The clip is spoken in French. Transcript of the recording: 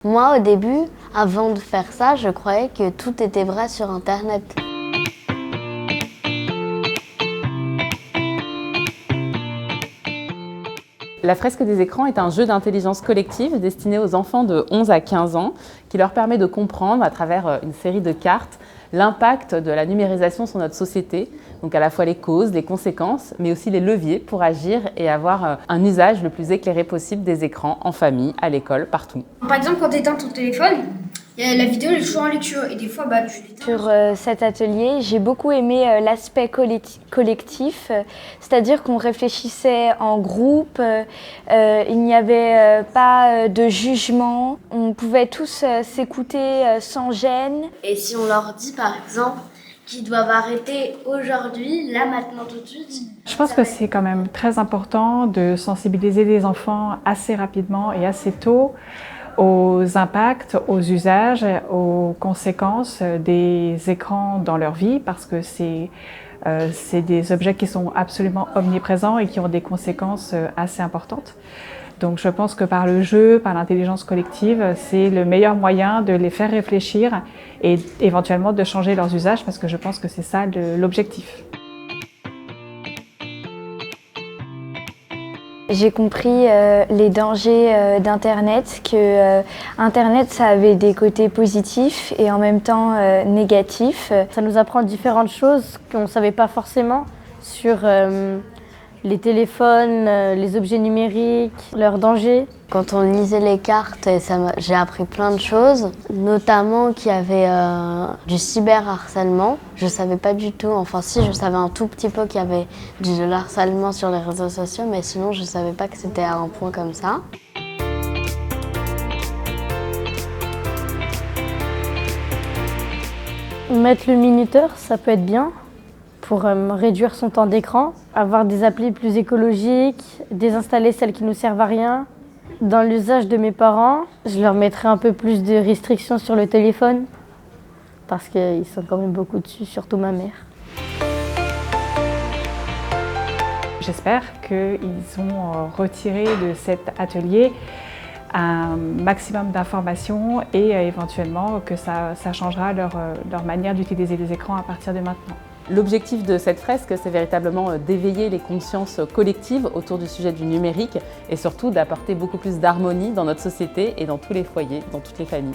Moi, au début, avant de faire ça, je croyais que tout était vrai sur Internet. La fresque des écrans est un jeu d'intelligence collective destiné aux enfants de 11 à 15 ans qui leur permet de comprendre à travers une série de cartes l'impact de la numérisation sur notre société, donc à la fois les causes, les conséquences, mais aussi les leviers pour agir et avoir un usage le plus éclairé possible des écrans en famille, à l'école, partout. Par exemple, quand tu éteins ton téléphone, la vidéo elle est toujours en lecture et des fois tu l'éteins. Sur cet atelier, j'ai beaucoup aimé l'aspect collectif, c'est-à-dire qu'on réfléchissait en groupe, il n'y avait pas de jugement, on pouvait tous s'écouter sans gêne. Et si on leur dit par exemple qu'ils doivent arrêter aujourd'hui, là maintenant tout de suite. Je pense que c'est quand même très important de sensibiliser les enfants assez rapidement et assez tôt aux impacts, aux usages, aux conséquences des écrans dans leur vie, parce que c'est des objets qui sont absolument omniprésents et qui ont des conséquences assez importantes. Donc je pense que par le jeu, par l'intelligence collective, c'est le meilleur moyen de les faire réfléchir et éventuellement de changer leurs usages, parce que je pense que c'est ça l'objectif. J'ai compris les dangers d'Internet, que Internet ça avait des côtés positifs et en même temps négatifs. Ça nous apprend différentes choses qu'on ne savait pas forcément sur les téléphones, les objets numériques, leurs dangers. Quand on lisait les cartes, j'ai appris plein de choses, notamment qu'il y avait du cyberharcèlement. Je savais pas du tout, enfin si, je savais un tout petit peu qu'il y avait du harcèlement sur les réseaux sociaux, mais sinon je savais pas que c'était à un point comme ça. Mettre le minuteur, ça peut être bien pour réduire son temps d'écran, avoir des applis plus écologiques, désinstaller celles qui nous servent à rien. Dans l'usage de mes parents, je leur mettrai un peu plus de restrictions sur le téléphone parce qu'ils sont quand même beaucoup dessus, surtout ma mère. J'espère qu'ils ont retiré de cet atelier un maximum d'informations et éventuellement que ça changera leur manière d'utiliser les écrans à partir de maintenant. L'objectif de cette fresque, c'est véritablement d'éveiller les consciences collectives autour du sujet du numérique et surtout d'apporter beaucoup plus d'harmonie dans notre société et dans tous les foyers, dans toutes les familles.